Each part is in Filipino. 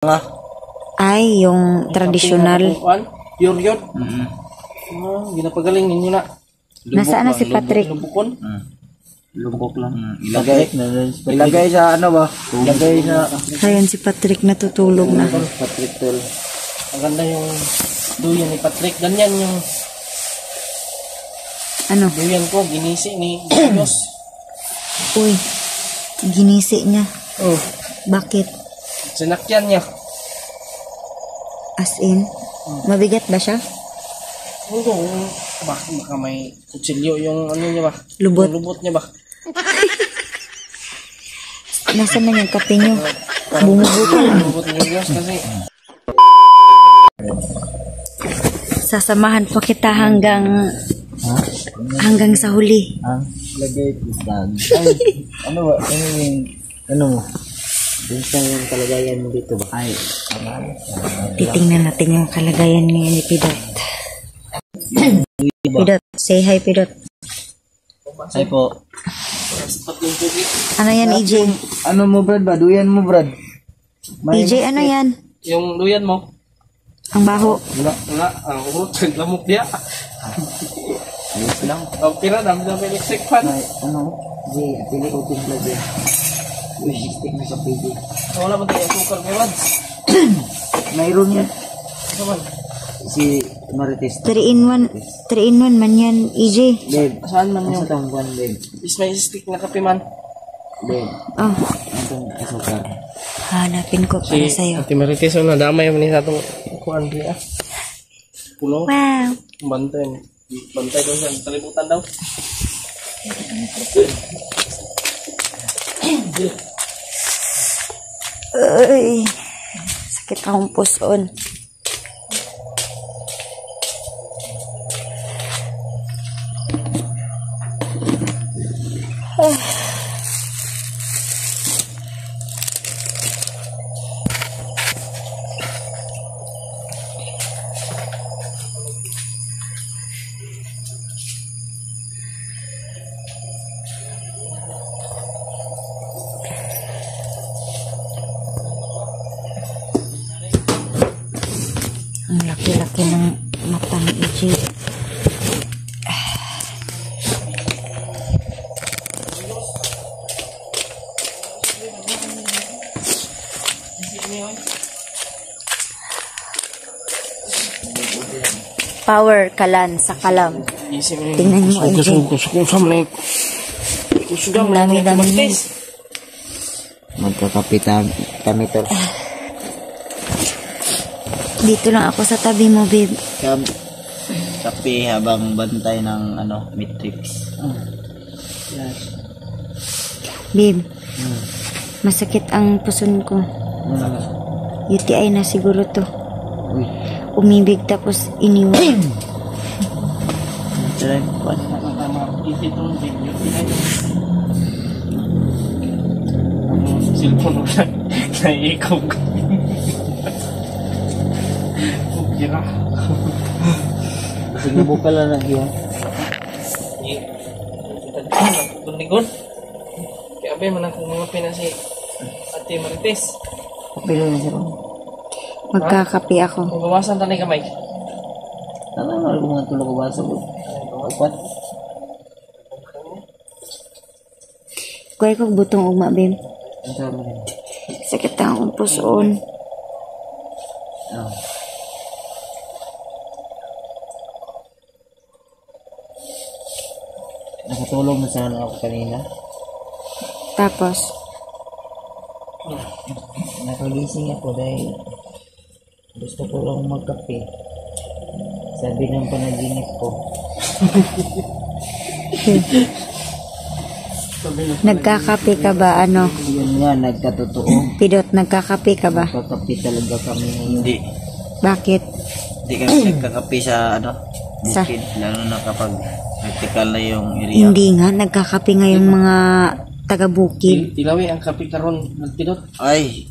Nga. Ay, yung tradisyonal. Pure yun. Ginapagaling ninyo na. Nasaan na si Patrick? Lubukon. Lubok lang. Ilagay sa ano ba? Ilagay sa Ayan si Patrick natutulog na. Patrick tol. Ang ganda yung duyan ni Patrick. Ganyan yung Ano? duyan ko. Ginisi ni Diyos. Uy, ginisi niya. Oh. Bakit? Sinakyan niya. As in? Mabigat ba siya? Oo. Baka may kutsilyo yung ano niya ba? Lubot. Yung lubot niya ba? Nasaan na yung kape niyo? Bumubukal. Lubot ni Diyos kasi. Sasamahan po kita hanggang sa huli. Lagay isang. Ano ba? Ano yung ano mo? Bintang yung kalagayan mo dito ba? Ay, Titingnan natin yung kalagayan ngayon ni Pidot. Pidot, say hi Pidot. ay po. Ano yan EJ? Ano mo Brad ba? Duyan mo Brad. EJ, ano yan? Yung duyan mo. Ang baho. Wala. Ang urot. Lamok niya. Ayos lang. Ang pira. Dami electric fan. Ay, ano? Di, pili ko timpla dyan. Uy, stick na sa pili. Wala ba tayo sukar kay Wads? Mayroon yan. Ano man? Si Marites. 3 in 1 man yan EJ. Babe, Saan man ang yung sa tangguan, babe. is may stick na kape man? Babe, Oh, ang asukar. hanapin ko para sa'yo. Ate Marites, na damay man sa itong kuhan rin Puno. Wow. Bantay. Bantay daw siya. Talibutan daw. Uy, sakit akong puson. Ang laki-laki ng mata ni EJ. Power kalan sa kalam. Tingnan mo EJ. Kusam na Ang dami-dami nun. Magkakapita kami tol. Dito lang ako sa tabi mo, babe. Kape habang bantay ng ano, Matrix. Babe, masakit ang puson ko. UTI na siguro to. Uy, Umibig tapos iniwan. try ko. Cellphone mo siya. Naiikog. Kira. Sige mo pala na yun. Bunigod. Kaya ba man akong mga pinasi Ate Marites. Kapilo na siya. Magkakape ako. Mabawasan tanay kamay. Ano nga mga tulog ko ba sa upat? Kuya kong butong ugma, babe. Ang tama rin. Sakit ang akong puson. Oh. Nakatulong na sana ako kanina. Tapos, Nakagising ako dahil gusto ko lang magkape. Sabi ng panaginip ko. nagkakape ka ba? Ano? Yun nga, nagkatotoo. Pidot, nagkakape ka ba? Magkakape talaga kami ngayon. Hindi. Bakit? Hindi kami nagkakape sa ano, Sa- bukid. Lalo na kapag vertical na yung area. Hindi nga, nagkakape nga yung mga taga-bukid. Tilawi ang kape karon nagpidot. Ay,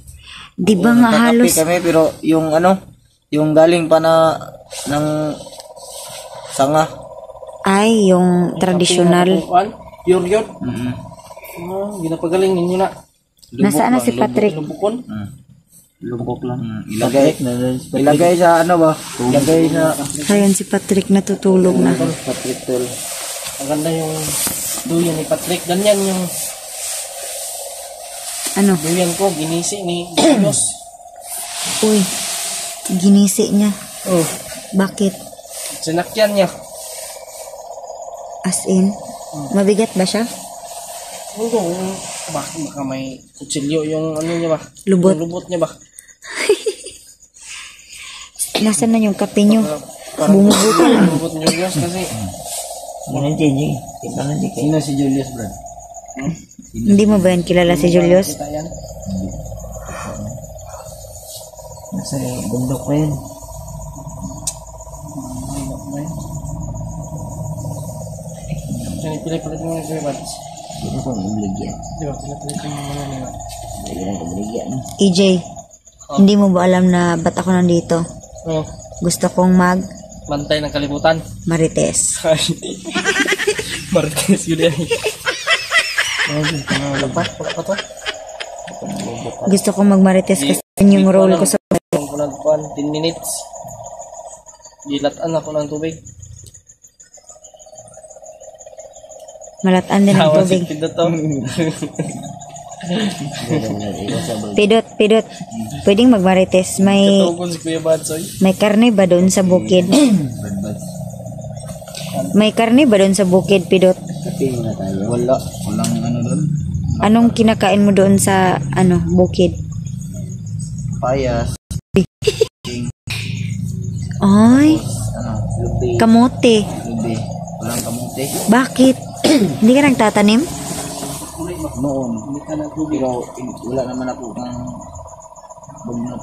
Di ba nga nagkakape halos, kami pero yung ano, yung galing pa na ng sanga. ay, yung tradisyonal. Pure yun. Mm-hmm. Ginapagaling ninyo na. Nasaan na si Patrick? Lubukon. Mm. Lumbok lang. Ilagay sa ano ba? Ilagay sa Ayan si Patrick natutulog na. Patrick tol. Ang ganda yung duyan ni Patrick. Ganyan yung Ano? duyan ko. Ginisi ni Diyos. Uy, ginisi niya. Oh, Bakit? sinakyan niya. As in? Mabigat ba siya? Oo, baka may kutsilyo yung ano niya ba? Lubot. Yung lubot niya ba? Nasaan na yung kape nyo? Parang Bumubuka lang. lubot ni Diyos kasi. Yan ang JJ. Kita na di kayo. Sino si Julius, Brad? Hindi mo ba yan kilala si Julius? Kita yan. Nasa bundok pa yan. Pinipilit mo yung Kuya Bads. Hindi na kong ibligyan. Di ba? Pinipilit mo yung mga nila. Hindi na kong ibligyan. EJ, hindi mo ba alam na ba't ako nandito? Oh, Gusto kong bantay ng kalibutan. marites. Marites yun yan. Wala pa to? Gusto kong magmarites kasi yun yung role ko sa... Kung kunagpuan, 10 minutes. Dilatan ako ng tubig. Malatan din ang Tawa tubig. si Pindot to. Pidot. Pwedeng magmarites. Katugon si Kuya Badsoy. May karne ba doon sa bukid? May karne ba doon sa bukid, Pidot? Kapin na tayo. Wala. Walang ano doon. Anong kinakain mo doon sa bukid? Payas. Ay, Ano? Lubi. kamote. Lubi. Walang kamuti. Bakit? Hindi ka nagtatanim? Noon. Pero wala naman ako ng bugnot.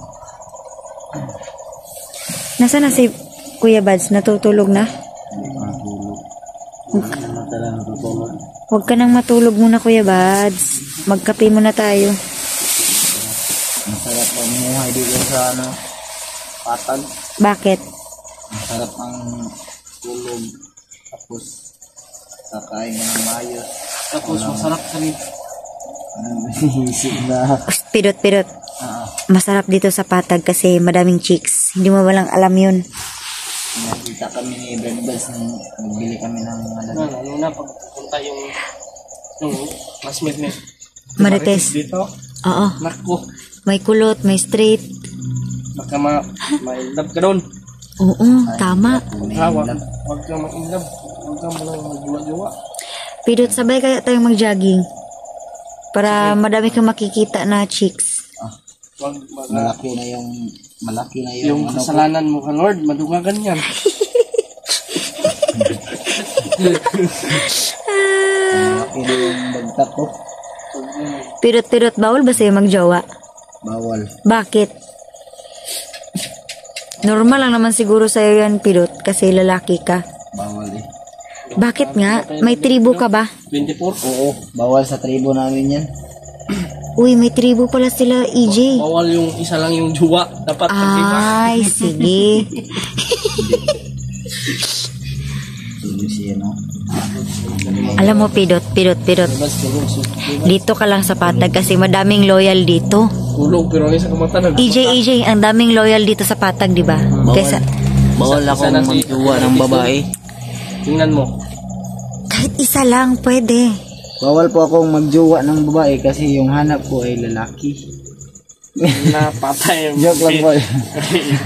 Nasaan na si Kuya Bads? Natutulog na? Matulog. Matala natutulog. Huwag ka nang matulog muna, Kuya Bads. Magkape muna tayo. Masarap ang muhay dito sa patag. Bakit? Masarap ang tulog. Tapos kakain ka ng maayos. Tapos masarap sa rin. Isip na. Pidot. Masarap dito sa Patag kasi madaming chicks. Hindi mo walang alam yun. Nakita kami ni Brad Bass nang nagbili kami ng Ano na pagpunta yung classmate niya. Marites. Dito. Oo. Nako. May kulot, may straight. Baka ma-love ka doon. Oo, tama. Huwag kang ma-inlove. Huwag kang mag-jowa-jowa. Pidot, sabay kaya tayong mag-jogging. Para madami kang makikita na chicks. Huwag malaki na yung yung kasalanan mo ka Lord, madugagan yan. malaki na yung bagtak ko. Pidot, bawal ba sa'yo magjowa? Bawal. Bakit? Normal lang naman siguro sa'yo yan, Pidot, kasi lalaki ka. Bawal eh. Bakit nga? May tribo ka ba? 24. Oo, bawal sa tribo namin yan. Uy, may tribo pala sila, EJ. Bawal yung isa lang yung jowa. Dapat pag-iba. Ay, sige. Tuloy siya, no? Alam mo, Pidot. Dito ka lang sa Patag kasi madaming loyal dito. Tulog pero ang isa kumata na. EJ, ang daming loyal dito sa Patag, di ba? Kaysa, Bawal akong magjuwa ng babae. Tingnan mo. kahit isa lang, pwede. Bawal po akong magjowa ng babae kasi yung hanap ko ay lalaki. Napatay. Joke lang po.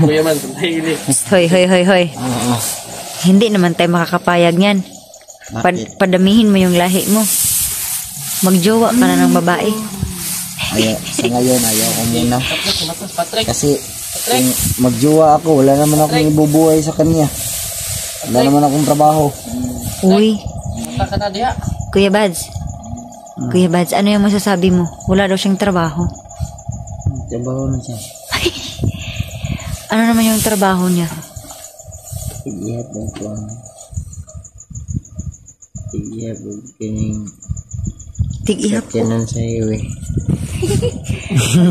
Kuya man, patay ini. Hoy. Oo. Hindi naman tayo makakapayag niyan. Padamihin mo yung lahi mo. Magjowa ka na ng babae. Sa ngayon, ayaw ko muna. Patrick. Kasi kung magjowa ako, wala naman akong ibubuhay sa kanya. Wala naman akong trabaho. Uy, Punta ka na diha. Kuya Bads, ano yung masasabi mo? Wala daw siyang trabaho. Trabaho na siya. Ano naman yung trabaho niya? Tigihapon ko. Tigihapon kining Tig-ihap ko. kanan sa iyo eh.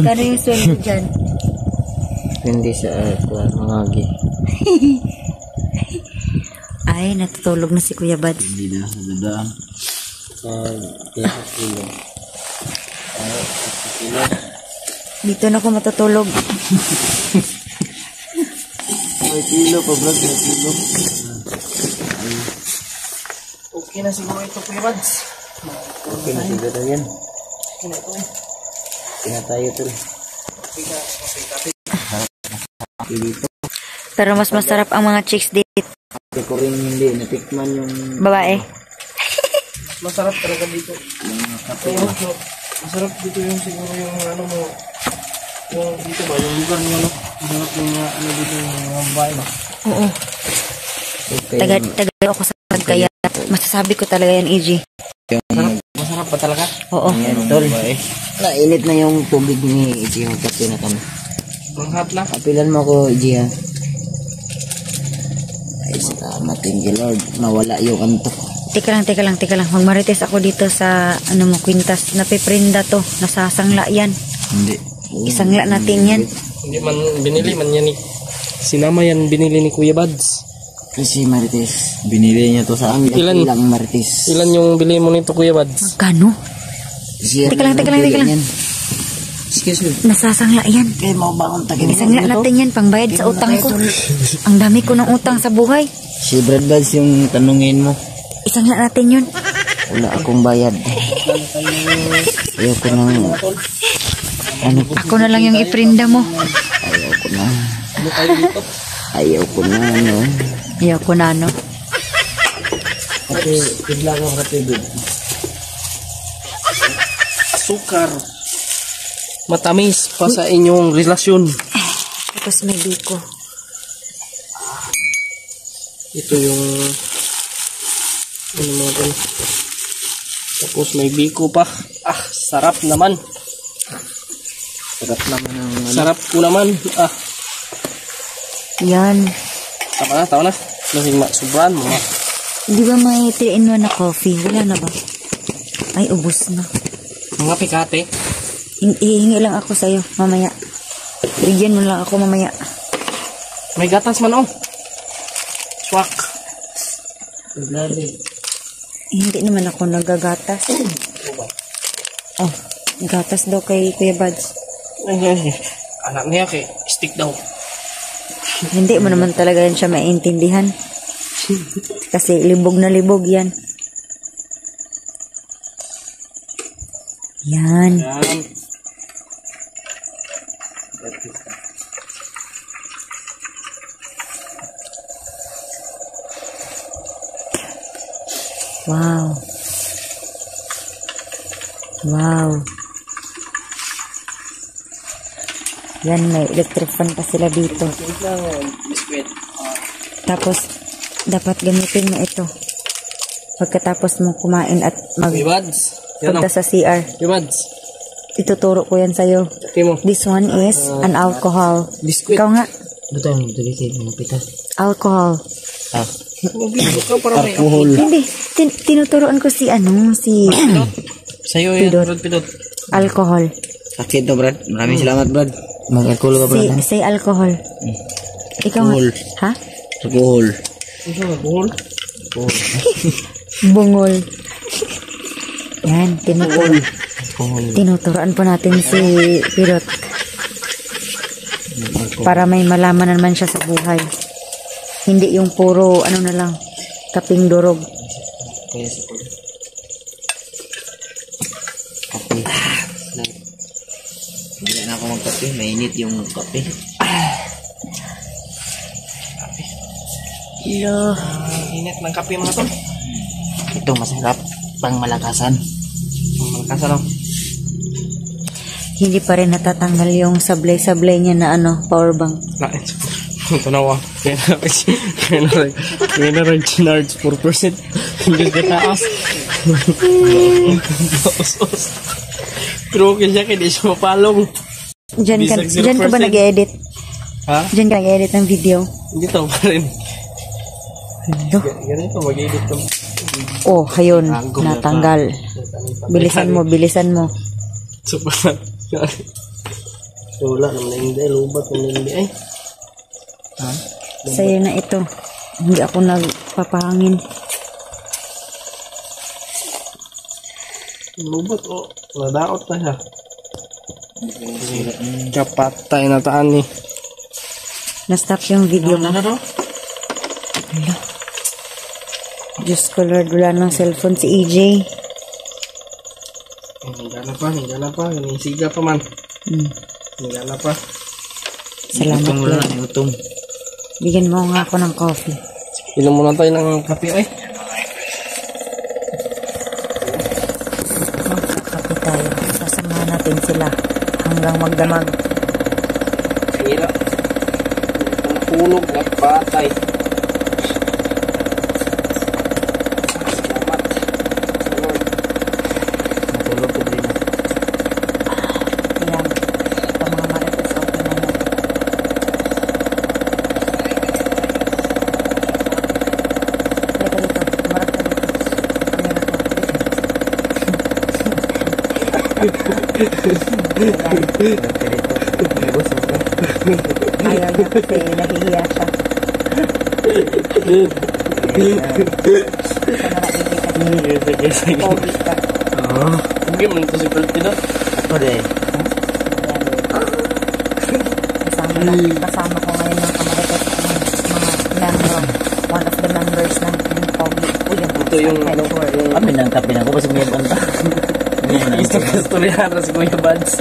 Kano yung sweldo dyan? Hindi sa mga gi. Ay, natutulog na si Kuya Bads. Hindi na sa dadaan. Kaya kilo. Dito na ako matutulog. May kilo pa, Brad. May kilo. Okay na siguro ito, Kuya Bads. Okay na siguro yan. Okay na ito eh. Okay na tayo, tol. Okay dito. Pero mas masarap ang mga chicks dito. Kasi ko rin hindi natikman yung Babae. Masarap talaga dito. kape. Masarap dito yung siguro yung ano mo. Yung dito ba, yung lugar mo ano. Masarap yung ano dito yung mga babae ba. Oo. Okay. Taga ako sa kaya masasabi ko talaga yan, EG. Masarap ba talaga? Oo. Ayan, tol. Nainit na yung tubig ni Iji. Magkape na kami. Ang hot na. Kapilan mo ko, Iji, ha? Ay, salamat. Thank you, Lord. Nawala yung antok. Teka lang. Magmarites ako dito sa ano mo, kwintas. Napiprinda to. Nasasangla yan. Hindi. Isangla natin yan. Hindi man binili man yan ni. Sinama yan binili ni Kuya Bads. Kasi Marites, binili niya to sa ang Ilan? ilang Marites. Ilan yung bili mo nito Kuya Bads? Magkano? Teka lang. Excuse me. Nasasangla yan. Kaya mau bangon tagin. Isangla natin yan, pangbayad sa utang ko. Ang dami ko ng utang sa buhay. Si Brad Bads yung tanungin mo. Isangla natin yun. Wala akong bayad. Ayoko nang... Ano po? Ako na lang yung iprinda mo. Ayoko na. Ayoko na, ano. Ayoko na, no? Kasi, bigla ka katibig. Asukar. Matamis pa sa inyong relasyon. Tapos may biko. Ito yung ano mga ito. Tapos may biko pa. Ah, sarap naman. Sarap naman ang ano. Sarap ko naman. Ah, Yan. tama na. Lasing sobran mo. Di ba may 3-in-1 na coffee? Wala na ba? Ay, ubos na. Mga pikate. Hihingi lang ako sa'yo mamaya. Bigyan mo lang ako mamaya. May gatas man oh. Swak. Hindi naman ako nagagatas. Oh, gatas daw kay Kuya Bads. Ay. Anak niya kay stick daw. Hindi mo naman talaga yan siya maintindihan. Kasi libog na libog yan. Yan. Yan. Wow. Wow. Yan, may electric fan pa sila dito. Biscuit. Tapos, dapat gamitin mo ito. Pagkatapos mo kumain at Kuya Bads. Yan magpunta oh. sa CR. Kuya Bads. Ituturo ko yan sa'yo. Timo. This one is an alcohol. Biscuit. Ikaw nga, Ito yung tulisin ng pitas. alcohol. Ah, Magbibig ka para may alcohol. Hindi, tinuturoan ko si Sa'yo yan. Pidot. alcohol. Sakit to, Brad. Maraming salamat, Brad. Mag-alcohol ka, Brad. Say alcohol. Ikaw nga. Alcohol. Ha? Alcohol. Ito na, buhol. Bungol. Yan, Alcohol. tinuturoan po natin si Pirot. Para may malaman naman siya sa buhay. Hindi yung puro, ano na lang, kaping durog. Kape. Hindi na ako magkape. Mainit yung kape. Hello. Init ng kape mga to. Ito masarap. Pang malakasan. Malakasan oh. Hindi pa rin natatanggal yung sablay-sablay niya na power bank. Lain. Tanawa. Kaya na rin chinards 4%. Hindi ka taas. Pero okay siya kaya di siya mapalong. Diyan ka Bisag 0%. ba nag-edit? Ha? Diyan ka nag-edit ng video? Hindi to pa rin. Ito. Ganito mag-edit to. Oh, ayun. Natanggal. Bilisan mo. So pa. Wala naman na hindi. Lubat naman na hindi. Ay. Ha? Sa'yo na ito. Hindi ako nagpapahangin. Lubat oh. Nadaot pa siya. Kapatay na taan ni. Na-stop yung video mo. Ano? Diyos ko Lord, wala ng cellphone si EJ. Hingga na pa. Siga pa man. Hingga na pa. Salamat Lord. Gutom. Bigyan mo nga ako ng coffee. Inom muna tayo ng kape ay. Magkakape tayo. Sasamahan natin sila hanggang magdamag. Hira. Hulog at patay. Salamat. Lord. Matulog ko din. Ayan. Ito mga marites, okay na yan. Halika dito. Marap ka dito. Kamera ko. Ayaw niya kasi nahihiya siya. Sana nakikita niya. Pogi ka. Hindi man ito si Pelpino. Ako din. Kasama ko ngayon ng kamarites mga member, one of the members ng Pogi. Uy, Ito yung ano, yung Kami nang kape na ko. Kasi may banta. istoryahan na si Kuya Bads.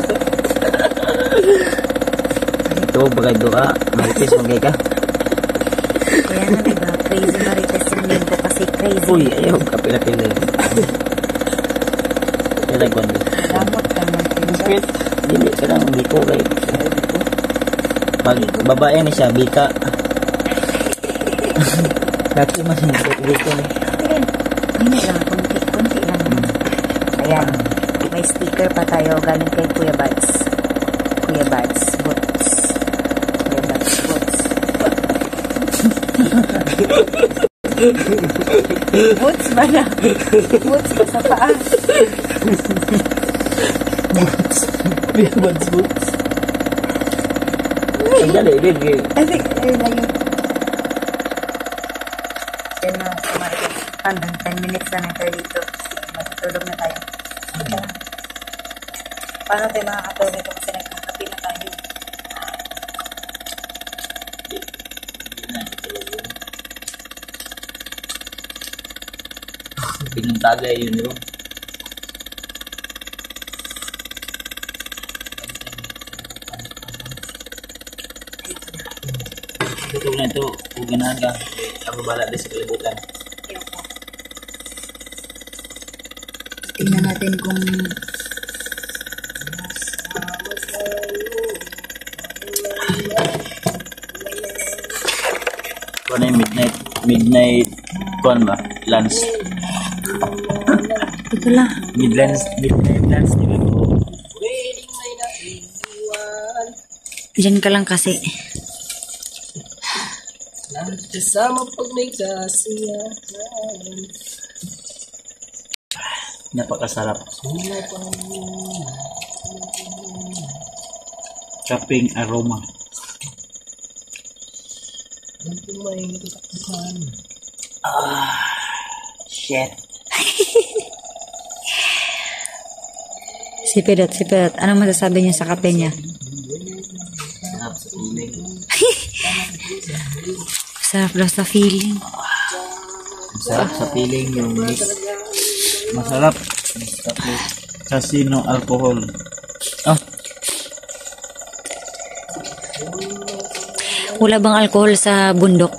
Ito, bagay doa. Marites, magay ka. Kaya nga diba, crazy marites yung name ko kasi crazy. Uy, ayaw. Kape na pili. Kaya ko din. Damot ka ng pinag. Dili ka lang. Hindi ko kay. Pag babae ni siya, bika. Dati mas hindi ko. Hindi lang, kunti lang. Ayan, may sticker pa tayo galing kay Kuya Bads. Kuya Bads Boots. Kuya Bads Boots. Boots ba na? Boots ba sa paa? Kuya Bads Boots. Ay, dali, dali. Ayun na yun. Yan na, kumarin. Hanggang 10 minutes na tayo dito. Matutulog na tayo. Paano tayo makakatulog dito kasi nagkakapi na tayo? Pinuntaga yun, bro. Ito na ito, uganan ka. Ako bala din sa kalibutan. Tingnan natin kung Kuan ay midnight kuan ba? Lunch. ito lang. Midnight lunch, di ba ito? Diyan ka lang kasi. Kasama pag may kasiyahan. Napakasarap. Kaping aroma. Shit. Si Pedot. Anong masasabi niya sa kape niya? Sarap sa feeling. Sarap daw sa feeling. Sarap sa feeling yung mix. Masarap. Kasi no alcohol. Oh, Wala bang alcohol sa bundok?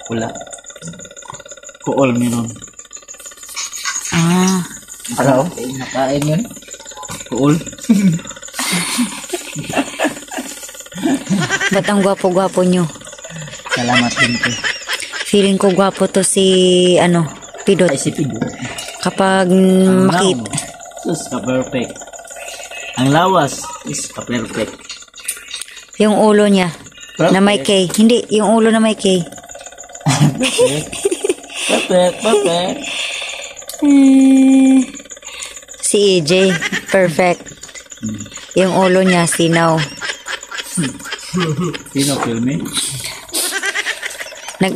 wala. Kool meron. Ah, Ano? Nakain yun. Kool. ba't ang gwapo-gwapo nyo? Salamat din ko. Feeling ko gwapo to si, Pidot. Ay, si Pido. Kapag Ang makita. now, sus, ka-perfect. Ang lawas is ka-perfect. Yung ulo niya. Perfect. Na may K. Hindi, yung ulo na may K. Perfect. Si EJ, perfect. Yung ulo niya, sinaw. Sino filmi?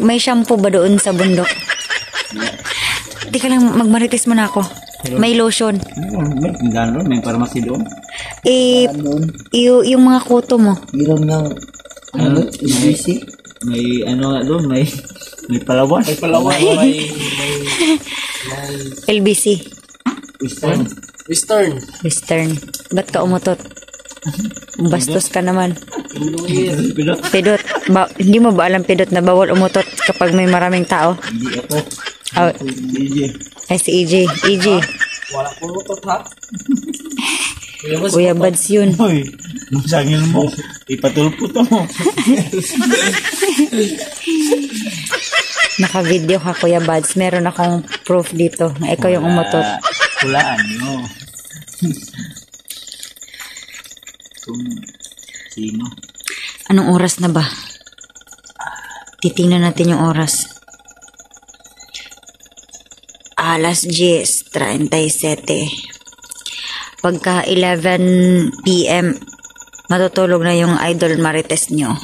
May shampoo ba doon sa bundok? Di ka lang, magmarites mo na ako. May lotion. May tindahan doon, may pharmacy doon. Yung mga kuto mo. Meron nga, ano, busy. May ano nga doon, may palawan. May Palawan, may LBC. Western. Western. Ba't ka umutot? Bastos ka naman. Pidot. Hindi mo ba alam, Pidot, na bawal umutot kapag may maraming tao? Hindi ako. Oh, DJ. ay, si EJ. EJ. Wala ko lutot ha. Kuya Bads yun. Hoy, masangil mo. Ipatulpo to mo. Naka-video ka, Kuya Bads. Meron akong proof dito na ikaw yung umutot. Hulaan mo. Kung sino. Anong oras na ba? Titingnan natin yung oras. Alas 10:37. Pagka 11 p.m. matutulog na yung idol marites nyo.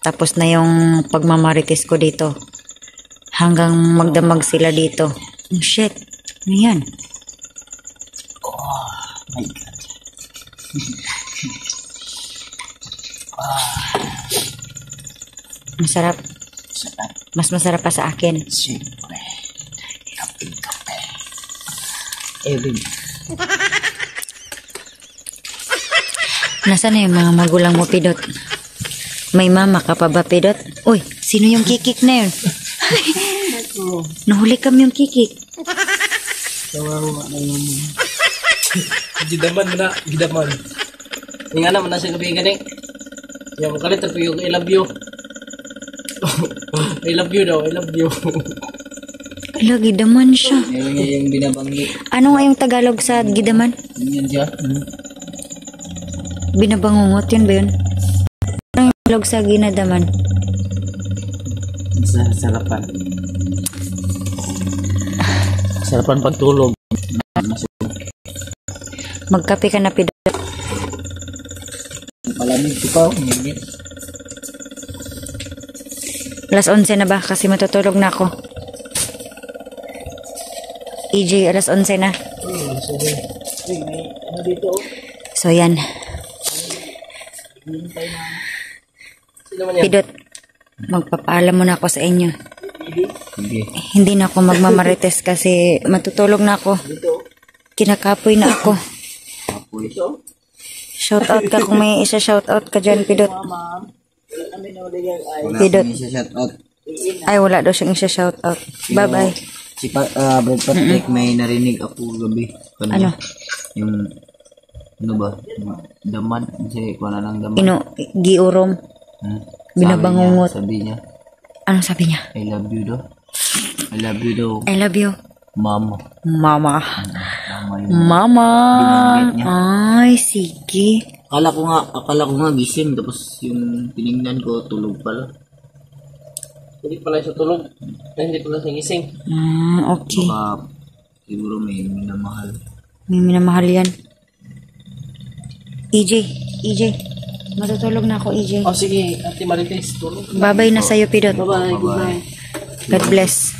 Tapos na yung pagmamarites ko dito. Hanggang magdamag sila dito. Oh, shit. Ano yan? My God. Masarap. Sarap. Mas masarap pa sa akin. Siyempre. Kape. Erin. Nasaan na yung mga magulang mo, Pidot? May mama ka pa ba, Pidot? Uy, sino yung kikik na yun? Nahuli kami yung kikik. Kawawa na yun. Gidaman mo na. Gidaman. Yung anak mo na sa gabi gani. Yung kalit ako yung I love you. I love you daw. I love you. Ala, gidaman siya. Ngayon nga yung binabanggit. Ano nga yung Tagalog sa gidaman? Yan siya. Binabangungot, yun ba yun? Ano yung Tagalog sa ginadaman? Sa sarapan. Sarapan pagtulog. Magkape ka na, Pidot. Malamig ko pa. Minit. Alas 11 na ba? Kasi matutulog na ako. EJ, alas 11 na. So, yan. Sino man yan? Pidot, magpapaalam muna ako sa inyo. Sige. Hindi na ako magmamarites kasi matutulog na ako. Kinakapoy na ako. Apoy. Shoutout ka kung may isa-shoutout ka dyan, Pidot. Wala Pidot. kami sa shoutout. Ay, wala daw siyang isa-shoutout. Bye-bye. Si Brad Patrick, may narinig ako gabi. Ano? Yung, ano ba? Daman. Kasi kung ano lang daman. Giurom. Binabangungot. Sabi niya, Ano sabi niya? I love you daw. I love you daw. I love you. Mama. Mama. Mama yun. Mama. Binanggit niya. Ay, sige. Akala ko nga gising. Tapos yung tinignan ko, tulog pala. Hindi pala siya tulog. Hindi pala siya gising. Okay. Baka siguro may minamahal. May minamahal yan. EJ. Matutulog na ako, EJ. Oh sige, Ate Marites, tulog. Bye-bye na sa'yo, Pidot. Bye-bye, good night. God bless.